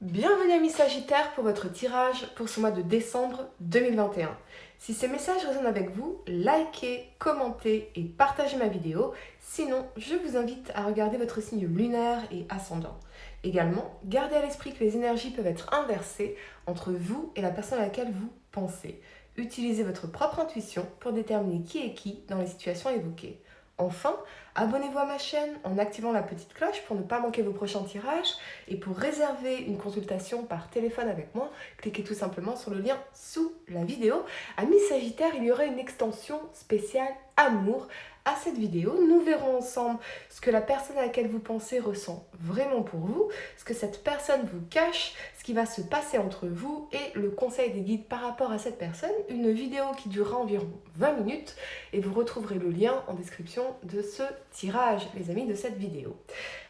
Bienvenue amis Sagittaires pour votre tirage pour ce mois de décembre 2021. Si ces messages résonnent avec vous, likez, commentez et partagez ma vidéo. Sinon, je vous invite à regarder votre signe lunaire et ascendant. Également, gardez à l'esprit que les énergies peuvent être inversées entre vous et la personne à laquelle vous pensez. Utilisez votre propre intuition pour déterminer qui est qui dans les situations évoquées. Enfin, abonnez-vous à ma chaîne en activant la petite cloche pour ne pas manquer vos prochains tirages. Et pour réserver une consultation par téléphone avec moi, cliquez tout simplement sur le lien sous la vidéo. Amis Sagittaires, il y aura une extension spéciale amour à cette vidéo. Nous verrons ensemble ce que la personne à laquelle vous pensez ressent vraiment pour vous, ce que cette personne vous cache, ce qui va se passer entre vous et le conseil des guides par rapport à cette personne. Une vidéo qui durera environ 20 minutes et vous retrouverez le lien en description de ce tirage, les amis, de cette vidéo.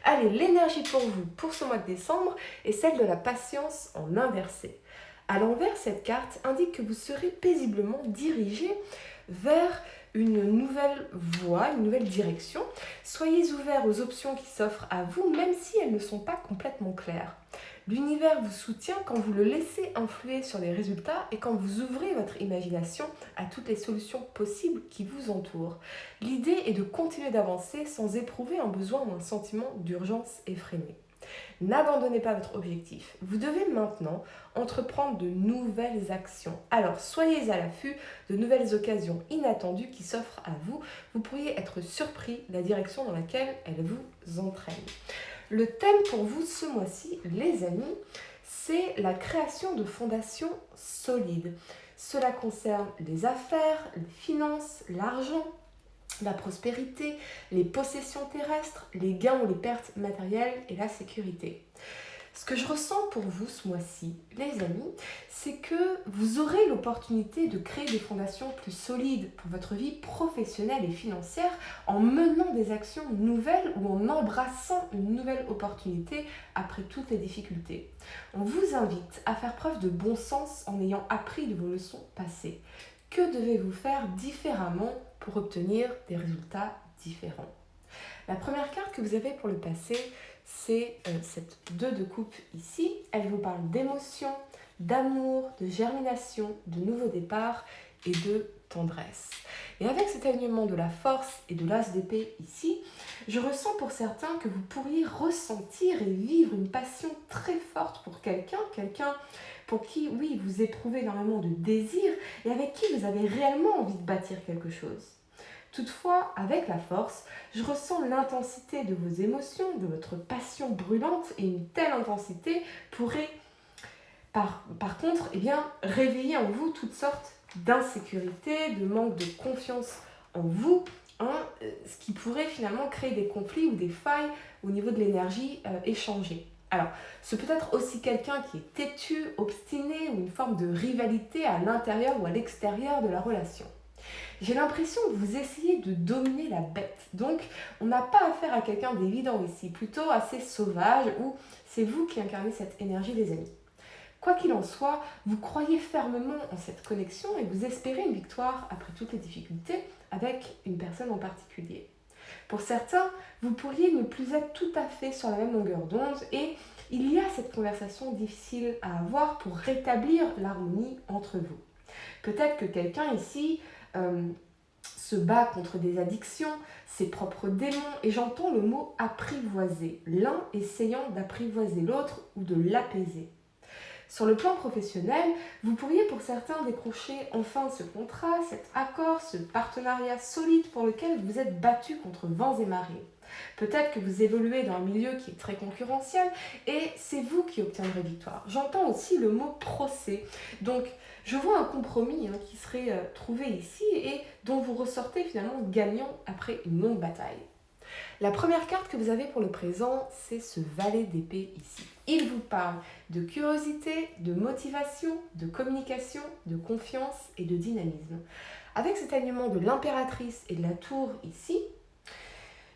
Allez, l'énergie pour vous pour ce mois de décembre est celle de la patience en inversé. À l'envers, cette carte indique que vous serez paisiblement dirigé vers une nouvelle voie, une nouvelle direction. Soyez ouverts aux options qui s'offrent à vous, même si elles ne sont pas complètement claires. L'univers vous soutient quand vous le laissez influer sur les résultats et quand vous ouvrez votre imagination à toutes les solutions possibles qui vous entourent. L'idée est de continuer d'avancer sans éprouver un besoin ou un sentiment d'urgence effréné. N'abandonnez pas votre objectif. Vous devez maintenant entreprendre de nouvelles actions. Alors soyez à l'affût de nouvelles occasions inattendues qui s'offrent à vous. Vous pourriez être surpris de la direction dans laquelle elles vous entraînent. Le thème pour vous ce mois-ci, les amis, c'est la création de fondations solides. Cela concerne les affaires, les finances, l'argent, la prospérité, les possessions terrestres, les gains ou les pertes matérielles et la sécurité. Ce que je ressens pour vous ce mois-ci, les amis, c'est que vous aurez l'opportunité de créer des fondations plus solides pour votre vie professionnelle et financière en menant des actions nouvelles ou en embrassant une nouvelle opportunité après toutes les difficultés. On vous invite à faire preuve de bon sens en ayant appris de vos leçons passées. Que devez-vous faire différemment pour obtenir des résultats différents? La première carte que vous avez pour le passé, c'est cette 2 de coupe ici. Elle vous parle d'émotion, d'amour, de germination, de nouveau départ et de tendresse. Et avec cet alignement de la force et de l'as d'épée ici, je ressens pour certains que vous pourriez ressentir et vivre une passion très forte pour quelqu'un pour qui, oui, vous éprouvez énormément de désir et avec qui vous avez réellement envie de bâtir quelque chose. Toutefois, avec la force, je ressens l'intensité de vos émotions, de votre passion brûlante et une telle intensité pourrait, par contre, réveiller en vous toutes sortes d'insécurité, de manque de confiance en vous, ce qui pourrait finalement créer des conflits ou des failles au niveau de l'énergie échangée. Alors, c'est peut-être aussi quelqu'un qui est têtu, obstiné ou une forme de rivalité à l'intérieur ou à l'extérieur de la relation. J'ai l'impression que vous essayez de dominer la bête. Donc, on n'a pas affaire à quelqu'un d'évident ici, plutôt assez sauvage, ou c'est vous qui incarnez cette énergie, les amis. Quoi qu'il en soit, vous croyez fermement en cette connexion et vous espérez une victoire après toutes les difficultés avec une personne en particulier. Pour certains, vous pourriez ne plus être tout à fait sur la même longueur d'onde et il y a cette conversation difficile à avoir pour rétablir l'harmonie entre vous. Peut-être que quelqu'un ici se bat contre des addictions, ses propres démons, et j'entends le mot apprivoiser, l'un essayant d'apprivoiser l'autre ou de l'apaiser. Sur le plan professionnel, vous pourriez pour certains décrocher enfin ce contrat, cet accord, ce partenariat solide pour lequel vous êtes battu contre vents et marées. Peut-être que vous évoluez dans un milieu qui est très concurrentiel et c'est vous qui obtiendrez victoire. J'entends aussi le mot procès. Donc, je vois un compromis qui serait trouvé ici et dont vous ressortez finalement gagnant après une longue bataille. La première carte que vous avez pour le présent, c'est ce valet d'épée ici. Il vous parle de curiosité, de motivation, de communication, de confiance et de dynamisme. Avec cet alignement de l'impératrice et de la tour ici,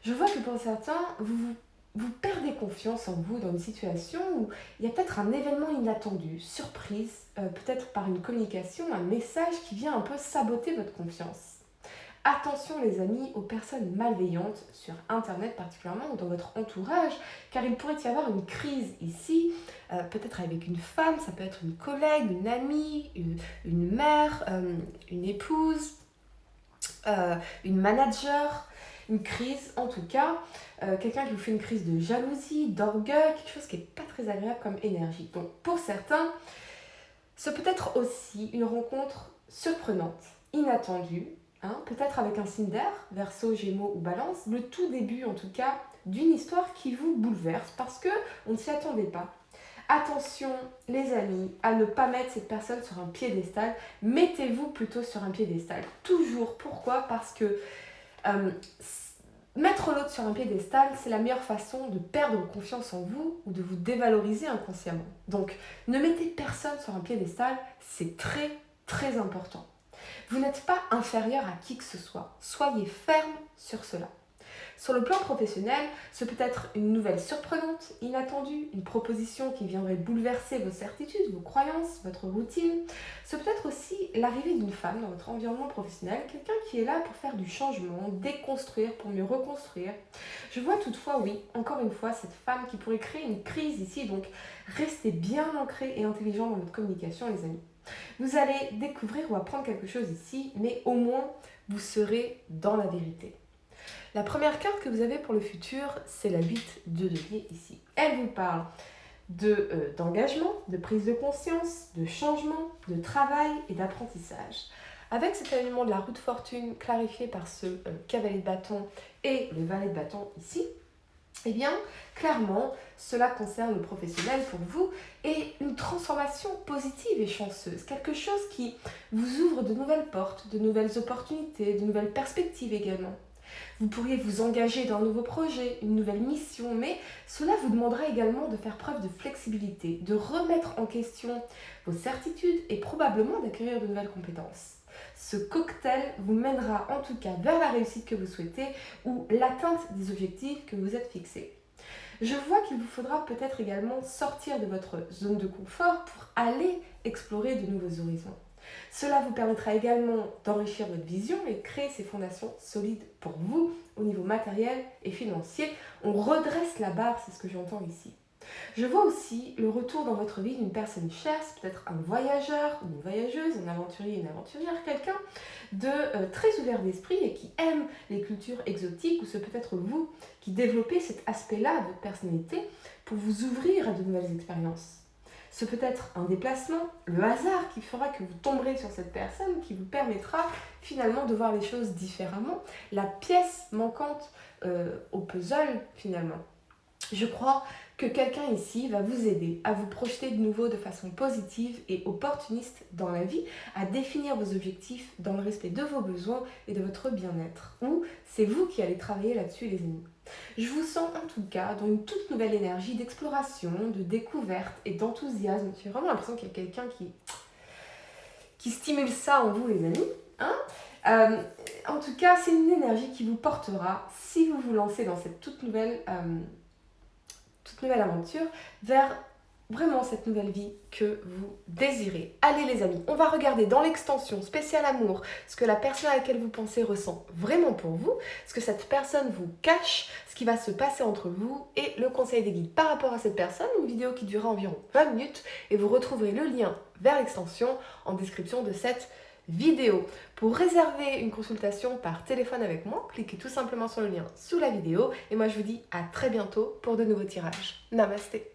je vois que pour certains, vous perdez confiance en vous dans une situation où il y a peut-être un événement inattendu, surprise, peut-être par une communication, un message qui vient un peu saboter votre confiance. Attention les amis aux personnes malveillantes sur internet particulièrement ou dans votre entourage, car il pourrait y avoir une crise ici, peut-être avec une femme, ça peut être une collègue, une amie, une mère, une épouse, une manager, une crise en tout cas, quelqu'un qui vous fait une crise de jalousie, d'orgueil, quelque chose qui n'est pas très agréable comme énergie. Donc pour certains, ce peut être aussi une rencontre surprenante, inattendue, peut-être avec un signe d'air, Verseau, Gémeaux ou Balance, le tout début en tout cas d'une histoire qui vous bouleverse parce qu'on ne s'y attendait pas. Attention les amis à ne pas mettre cette personne sur un piédestal, mettez-vous plutôt sur un piédestal. Toujours, pourquoi? Parce que mettre l'autre sur un piédestal, c'est la meilleure façon de perdre confiance en vous ou de vous dévaloriser inconsciemment. Donc ne mettez personne sur un piédestal, c'est très très important. Vous n'êtes pas inférieur à qui que ce soit. Soyez ferme sur cela. Sur le plan professionnel, ce peut être une nouvelle surprenante, inattendue, une proposition qui viendrait bouleverser vos certitudes, vos croyances, votre routine. Ce peut être aussi l'arrivée d'une femme dans votre environnement professionnel, quelqu'un qui est là pour faire du changement, déconstruire pour mieux reconstruire. Je vois toutefois, oui, encore une fois, cette femme qui pourrait créer une crise ici, donc restez bien ancrés et intelligents dans votre communication les amis. Vous allez découvrir ou apprendre quelque chose ici, mais au moins vous serez dans la vérité. La première carte que vous avez pour le futur, c'est la 8 de denier ici. Elle vous parle d'engagement, de prise de conscience, de changement, de travail et d'apprentissage. Avec cet alignement de la roue de fortune clarifié par ce cavalier de bâton et le valet de bâton ici, eh bien, clairement, cela concerne le professionnel pour vous et une transformation positive et chanceuse. Quelque chose qui vous ouvre de nouvelles portes, de nouvelles opportunités, de nouvelles perspectives également. Vous pourriez vous engager dans un nouveau projet, une nouvelle mission, mais cela vous demandera également de faire preuve de flexibilité, de remettre en question vos certitudes et probablement d'acquérir de nouvelles compétences. Ce cocktail vous mènera en tout cas vers la réussite que vous souhaitez ou l'atteinte des objectifs que vous êtes fixés. Je vois qu'il vous faudra peut-être également sortir de votre zone de confort pour aller explorer de nouveaux horizons. Cela vous permettra également d'enrichir votre vision et créer ces fondations solides pour vous au niveau matériel et financier. On redresse la barre, c'est ce que j'entends ici. Je vois aussi le retour dans votre vie d'une personne chère, c'est peut-être un voyageur, une voyageuse, un aventurier, une aventurière, quelqu'un de très ouvert d'esprit et qui aime les cultures exotiques, ou c'est peut-être vous qui développez cet aspect-là de votre personnalité pour vous ouvrir à de nouvelles expériences. Ce peut être un déplacement, le hasard qui fera que vous tomberez sur cette personne, qui vous permettra finalement de voir les choses différemment, la pièce manquante au puzzle finalement. Je crois que quelqu'un ici va vous aider à vous projeter de nouveau de façon positive et opportuniste dans la vie, à définir vos objectifs dans le respect de vos besoins et de votre bien-être. Ou c'est vous qui allez travailler là-dessus les amis. Je vous sens en tout cas dans une toute nouvelle énergie d'exploration, de découverte et d'enthousiasme. J'ai vraiment l'impression qu'il y a quelqu'un qui stimule ça en vous les amis. En tout cas, c'est une énergie qui vous portera, si vous vous lancez dans cette toute nouvelle aventure, vers vraiment cette nouvelle vie que vous désirez. Allez les amis, on va regarder dans l'extension spéciale amour ce que la personne à laquelle vous pensez ressent vraiment pour vous, ce que cette personne vous cache, ce qui va se passer entre vous et le conseil des guides par rapport à cette personne, une vidéo qui durera environ 20 minutes et vous retrouverez le lien vers l'extension en description de cette vidéo. Pour réserver une consultation par téléphone avec moi, cliquez tout simplement sur le lien sous la vidéo et moi je vous dis à très bientôt pour de nouveaux tirages. Namasté.